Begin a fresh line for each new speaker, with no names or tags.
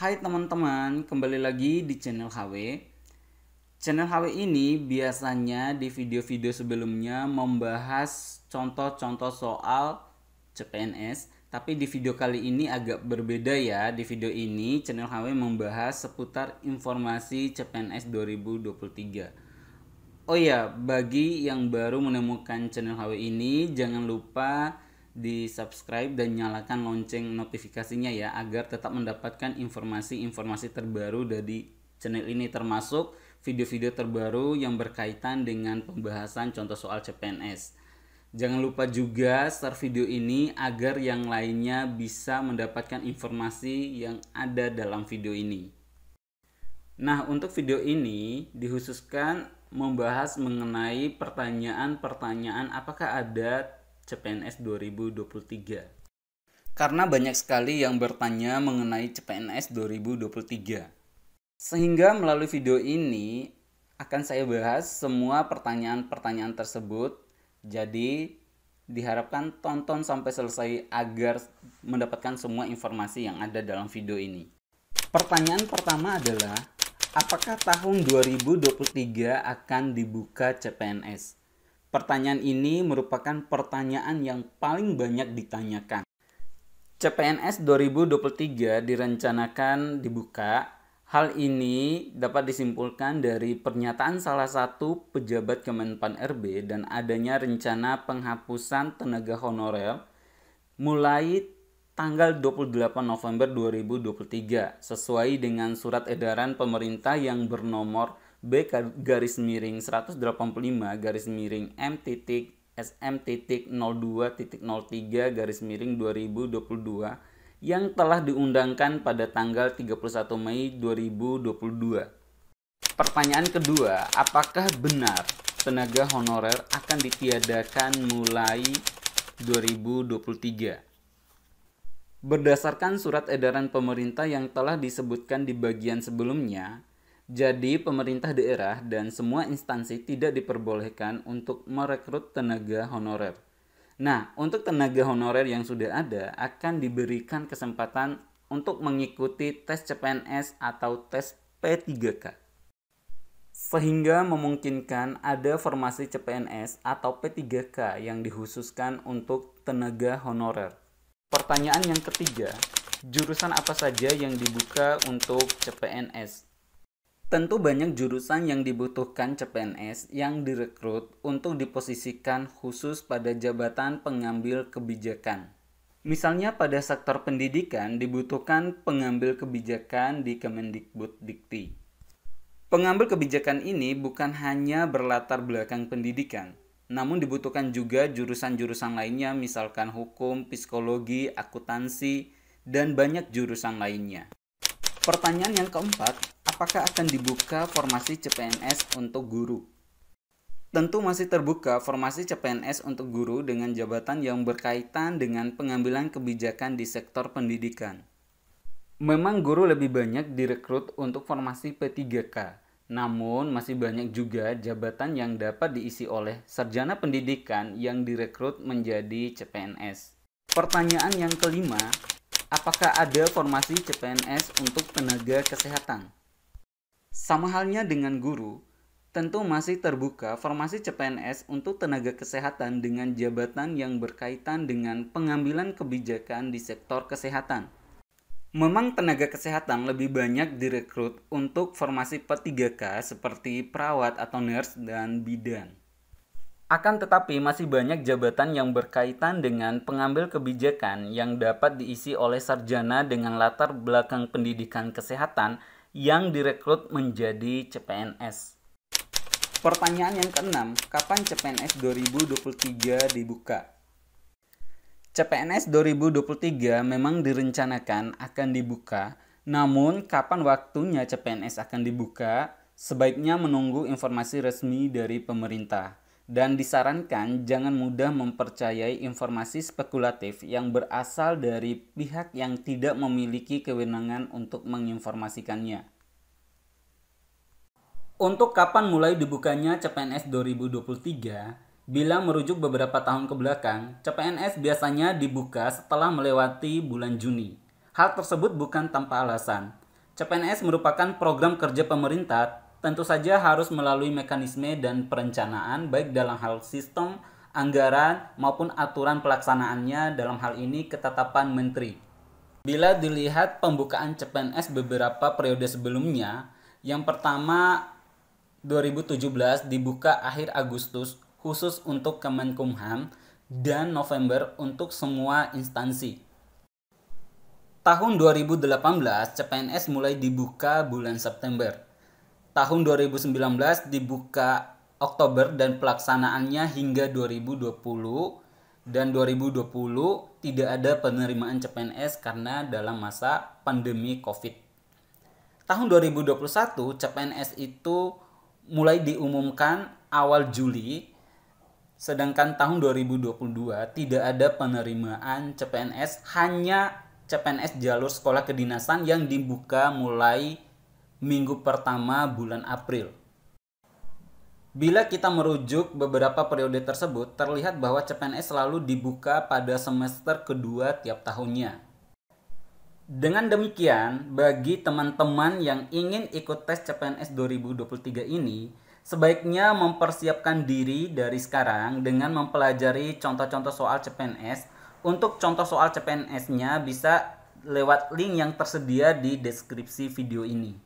Hai teman-teman, kembali lagi di channel HW. Channel HW ini biasanya di video-video sebelumnya membahas contoh-contoh soal CPNS, tapi di video kali ini agak berbeda ya. Di video ini channel HW membahas seputar informasi CPNS 2023. Oh ya, bagi yang baru menemukan channel HW ini, jangan lupa di subscribe dan nyalakan lonceng notifikasinya ya, agar tetap mendapatkan informasi-informasi terbaru dari channel ini, termasuk video-video terbaru yang berkaitan dengan pembahasan contoh soal CPNS. Jangan lupa juga share video ini agar yang lainnya bisa mendapatkan informasi yang ada dalam video ini. Nah, untuk video ini dikhususkan membahas mengenai pertanyaan-pertanyaan apakah ada CPNS 2023. Karena banyak sekali yang bertanya mengenai CPNS 2023. Sehingga melalui video ini akan saya bahas semua pertanyaan-pertanyaan tersebut. Jadi diharapkan tonton sampai selesai agar mendapatkan semua informasi yang ada dalam video ini. Pertanyaan pertama adalah, apakah tahun 2023 akan dibuka CPNS? Pertanyaan ini merupakan pertanyaan yang paling banyak ditanyakan. CPNS 2023 direncanakan dibuka. Hal ini dapat disimpulkan dari pernyataan salah satu pejabat Kemenpan RB dan adanya rencana penghapusan tenaga honorer mulai tanggal 28 November 2023 sesuai dengan surat edaran pemerintah yang bernomor B-SM.M.02.03/2022 yang telah diundangkan pada tanggal 31 Mei 2022. Pertanyaan kedua, apakah benar tenaga honorer akan ditiadakan mulai 2023? Berdasarkan surat edaran pemerintah yang telah disebutkan di bagian sebelumnya, jadi pemerintah daerah dan semua instansi tidak diperbolehkan untuk merekrut tenaga honorer. Nah, untuk tenaga honorer yang sudah ada akan diberikan kesempatan untuk mengikuti tes CPNS atau tes P3K. Sehingga memungkinkan ada formasi CPNS atau P3K yang dikhususkan untuk tenaga honorer. Pertanyaan yang ketiga, jurusan apa saja yang dibuka untuk CPNS? Tentu banyak jurusan yang dibutuhkan CPNS yang direkrut untuk diposisikan khusus pada jabatan pengambil kebijakan. Misalnya pada sektor pendidikan dibutuhkan pengambil kebijakan di Kemendikbuddikti. Pengambil kebijakan ini bukan hanya berlatar belakang pendidikan, namun dibutuhkan juga jurusan-jurusan lainnya, misalkan hukum, psikologi, akuntansi, dan banyak jurusan lainnya. Pertanyaan yang keempat, apakah akan dibuka formasi CPNS untuk guru? Tentu masih terbuka formasi CPNS untuk guru dengan jabatan yang berkaitan dengan pengambilan kebijakan di sektor pendidikan. Memang guru lebih banyak direkrut untuk formasi P3K, namun masih banyak juga jabatan yang dapat diisi oleh sarjana pendidikan yang direkrut menjadi CPNS. Pertanyaan yang kelima, apakah ada formasi CPNS untuk tenaga kesehatan? Sama halnya dengan guru, tentu masih terbuka formasi CPNS untuk tenaga kesehatan dengan jabatan yang berkaitan dengan pengambilan kebijakan di sektor kesehatan. Memang tenaga kesehatan lebih banyak direkrut untuk formasi P3K seperti perawat atau nurse dan bidan. Akan tetapi masih banyak jabatan yang berkaitan dengan pengambil kebijakan yang dapat diisi oleh sarjana dengan latar belakang pendidikan kesehatan yang direkrut menjadi CPNS. Pertanyaan yang keenam, kapan CPNS 2023 dibuka? CPNS 2023 memang direncanakan akan dibuka, namun kapan waktunya CPNS akan dibuka, sebaiknya menunggu informasi resmi dari pemerintah. Dan disarankan jangan mudah mempercayai informasi spekulatif yang berasal dari pihak yang tidak memiliki kewenangan untuk menginformasikannya. Untuk kapan mulai dibukanya CPNS 2023, bila merujuk beberapa tahun ke belakang, CPNS biasanya dibuka setelah melewati bulan Juni. Hal tersebut bukan tanpa alasan. CPNS merupakan program kerja pemerintah, tentu saja harus melalui mekanisme dan perencanaan baik dalam hal sistem, anggaran, maupun aturan pelaksanaannya, dalam hal ini ketetapan menteri. Bila dilihat pembukaan CPNS beberapa periode sebelumnya, yang pertama 2017 dibuka akhir Agustus khusus untuk Kemenkumham dan November untuk semua instansi. Tahun 2018 CPNS mulai dibuka bulan September. Tahun 2019 dibuka Oktober dan pelaksanaannya hingga 2020, dan 2020 tidak ada penerimaan CPNS karena dalam masa pandemi Covid. Tahun 2021 CPNS itu mulai diumumkan awal Juli, sedangkan tahun 2022 tidak ada penerimaan CPNS, hanya CPNS jalur sekolah kedinasan yang dibuka mulai minggu pertama bulan April. Bila kita merujuk beberapa periode tersebut, terlihat bahwa CPNS selalu dibuka pada semester kedua tiap tahunnya. Dengan demikian, bagi teman-teman yang ingin ikut tes CPNS 2023 ini, sebaiknya mempersiapkan diri dari sekarang dengan mempelajari contoh-contoh soal CPNS. Untuk contoh soal CPNS-nya bisa lewat link yang tersedia di deskripsi video ini.